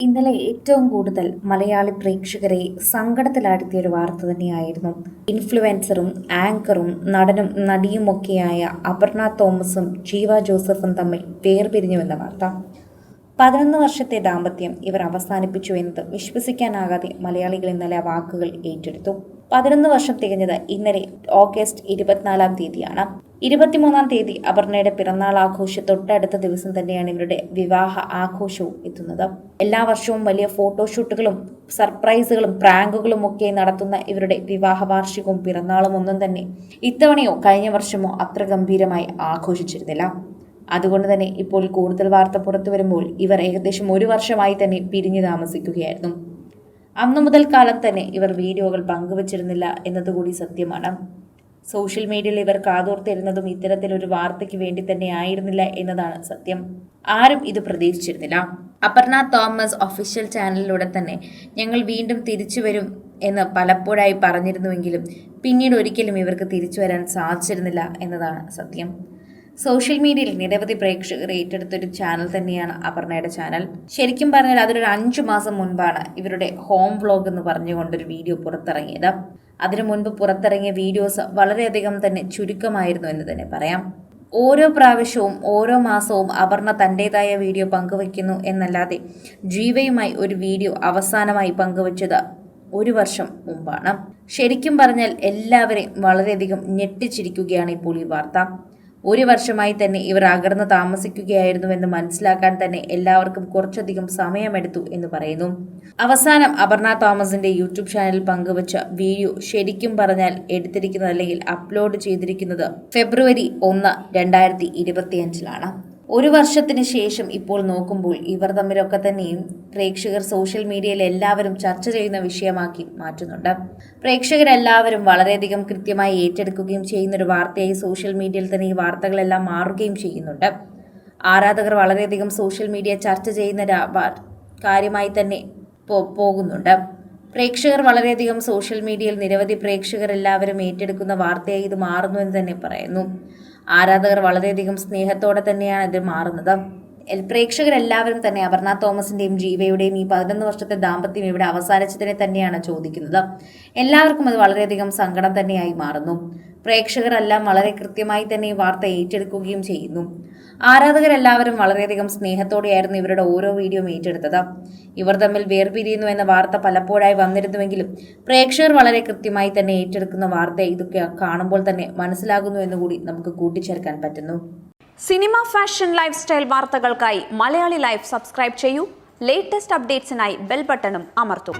ഇന്നലെ ഏറ്റവും കൂടുതൽ മലയാളി പ്രേക്ഷകരെ സങ്കടത്തിലാഴ്ത്തിയ ഒരു വാർത്ത തന്നെയായിരുന്നു ഇൻഫ്ലുവൻസറും ആങ്കറും നടനും നടിയുമൊക്കെയായ അപർണ തോമസും ജീവ ജോസഫും തമ്മിൽ വേർപിരിഞ്ഞുവെന്ന വാർത്ത. 11 വർഷത്തെ ദാമ്പത്യം ഇവർ അവസാനിപ്പിച്ചു എന്നത് വിശ്വസിക്കാനാകാതെ മലയാളികൾ ഇന്നലെ ആ വാക്കുകൾ ഏറ്റെടുത്തു. 11 വർഷം തികഞ്ഞത് ഇന്നലെ ഓഗസ്റ്റ് 24-ാം തീയതിയാണ്. 23-ാം തീയതി അപർണയുടെ പിറന്നാൾ ആഘോഷം തൊട്ടടുത്ത ദിവസം തന്നെയാണ് ഇവരുടെ വിവാഹ ആഘോഷവും എത്തുന്നത്. എല്ലാ വർഷവും വലിയ ഫോട്ടോഷൂട്ടുകളും സർപ്രൈസുകളും പ്രാങ്കുകളും ഒക്കെ നടത്തുന്ന ഇവരുടെ വിവാഹ വാർഷികവും പിറന്നാളും ഒന്നും തന്നെ ഇത്തവണയോ കഴിഞ്ഞ വർഷമോ അത്ര ഗംഭീരമായി ആഘോഷിച്ചിരുന്നില്ല. അതുകൊണ്ട് തന്നെ ഇപ്പോൾ കൂടുതൽ വാർത്ത പുറത്തു വരുമ്പോൾ ഇവർ ഏകദേശം 1 വർഷമായി തന്നെ പിരിഞ്ഞു താമസിക്കുകയായിരുന്നു. അന്നു മുതൽ കാലം തന്നെ ഇവർ വീഡിയോകൾ പങ്കുവച്ചിരുന്നില്ല എന്നതുകൂടി സത്യമാണ്. സോഷ്യൽ മീഡിയയിൽ ഇവർ കാതോർത്തിരുന്നതും ഇത്തരത്തിലൊരു വാർത്തയ്ക്ക് വേണ്ടി തന്നെ ആയിരുന്നില്ല എന്നതാണ് സത്യം. ആരും ഇത് പ്രതീക്ഷിച്ചിരുന്നില്ല. അപർണ തോമസ് ഒഫീഷ്യൽ ചാനലിലൂടെ തന്നെ ഞങ്ങൾ വീണ്ടും തിരിച്ചു വരും എന്ന് പലപ്പോഴായി പറഞ്ഞിരുന്നുവെങ്കിലും പിന്നീട് ഒരിക്കലും ഇവർക്ക് തിരിച്ചു വരാൻ സാധിച്ചിരുന്നില്ല എന്നതാണ് സത്യം. സോഷ്യൽ മീഡിയയിൽ നിരവധി പ്രേക്ഷകർ ഏറ്റെടുത്തൊരു ചാനൽ തന്നെയാണ് അപർണയുടെ ചാനൽ. ശരിക്കും പറഞ്ഞാൽ അതൊരു 5 മാസം മുൻപാണ് ഇവരുടെ ഹോം വ്ലോഗ് എന്ന് പറഞ്ഞുകൊണ്ടൊരു വീഡിയോ പുറത്തിറങ്ങിയത്. അതിനു മുൻപ് പുറത്തിറങ്ങിയ വീഡിയോസ് വളരെയധികം തന്നെ ചുരുക്കമായിരുന്നു എന്ന് തന്നെ പറയാം. ഓരോ പ്രാവശ്യവും ഓരോ മാസവും അപർണ തൻ്റെതായ വീഡിയോ പങ്കുവയ്ക്കുന്നു എന്നല്ലാതെ ജീവയുമായി ഒരു വീഡിയോ അവസാനമായി പങ്കുവച്ചത് 1 വർഷം മുമ്പാണ്. ശരിക്കും പറഞ്ഞാൽ എല്ലാവരെയും വളരെയധികം ഞെട്ടിച്ചിരിക്കുകയാണ് ഇപ്പോൾ ഈ വാർത്ത. 1 വർഷമായി തന്നെ ഇവർ അകർന്ന് താമസിക്കുകയായിരുന്നുവെന്ന് മനസ്സിലാക്കാൻ തന്നെ എല്ലാവർക്കും കുറച്ചധികം സമയമെടുത്തു എന്ന് പറയുന്നു. അവസാനം അപർണ തോമസിന്റെ യൂട്യൂബ് ചാനലിൽ പങ്കുവച്ച വീഡിയോ ശരിക്കും പറഞ്ഞാൽ എടുത്തിരിക്കുന്നത് അല്ലെങ്കിൽ അപ്ലോഡ് ചെയ്തിരിക്കുന്നത് ഫെബ്രുവരി 1, 2025-ലാണ്. 1 വർഷത്തിന് ശേഷം ഇപ്പോൾ നോക്കുമ്പോൾ ഇവർ തമ്മിലൊക്കെ തന്നെയും പ്രേക്ഷകർ സോഷ്യൽ മീഡിയയിൽ എല്ലാവരും ചർച്ച ചെയ്യുന്ന വിഷയമാക്കി മാറ്റുന്നുണ്ട്. പ്രേക്ഷകരെല്ലാവരും വളരെയധികം കൃത്യമായി ഏറ്റെടുക്കുകയും ചെയ്യുന്നൊരു വാർത്തയായി സോഷ്യൽ മീഡിയയിൽ തന്നെ ഈ വാർത്തകളെല്ലാം മാറുകയും ചെയ്യുന്നുണ്ട്. ആരാധകർ വളരെയധികം സോഷ്യൽ മീഡിയ ചർച്ച ചെയ്യുന്ന കാര്യമായി തന്നെ പോകുന്നുണ്ട്. പ്രേക്ഷകർ വളരെയധികം സോഷ്യൽ മീഡിയയിൽ നിരവധി പ്രേക്ഷകർ എല്ലാവരും ഏറ്റെടുക്കുന്ന വാർത്തയായി ഇത് മാറുന്നു എന്ന് തന്നെ പറയുന്നു. ആരാധകർ വളരെയധികം സ്നേഹത്തോടെ തന്നെയാണ് ഇത് മാറുന്നത്. പ്രേക്ഷകരെല്ലാവരും തന്നെ അപർണ തോമസിന്റെയും ജീവയുടെയും ഈ 11 വർഷത്തെ ദാമ്പത്യം ഇവിടെ അവസാനിച്ചതിനെ തന്നെയാണ് ചോദിക്കുന്നത്. എല്ലാവർക്കും അത് വളരെയധികം സങ്കടം തന്നെയായി മാറുന്നു. പ്രേക്ഷകരെല്ലാം വളരെ കൃത്യമായി തന്നെ ഈ വാർത്ത ഏറ്റെടുക്കുകയും ചെയ്യുന്നു. ആരാധകരെല്ലാവരും വളരെയധികം സ്നേഹത്തോടെയായിരുന്നു ഇവരുടെ ഓരോ വീഡിയോ ഏറ്റെടുത്തത്. ഇവർ തമ്മിൽ വേർപിരിയുന്നു എന്ന വാർത്ത പലപ്പോഴായി വന്നിരുന്നുവെങ്കിലും പ്രേക്ഷകർ വളരെ കൃത്യമായി തന്നെ ഏറ്റെടുക്കുന്ന വാർത്ത ഇതൊക്കെ കാണുമ്പോൾ തന്നെ മനസ്സിലാകുന്നു എന്നുകൂടി നമുക്ക് കൂട്ടിച്ചേർക്കാൻ പറ്റുന്നു. സിനിമ, ഫാഷൻ, ലൈഫ് സ്റ്റൈൽ വാർത്തകൾക്കായി മലയാളി ലൈഫ് സബ്സ്ക്രൈബ് ചെയ്യൂ. ലേറ്റസ്റ്റ് അപ്ഡേറ്റ്സിനായി ബെൽ ബട്ടണും അമർത്തൂ.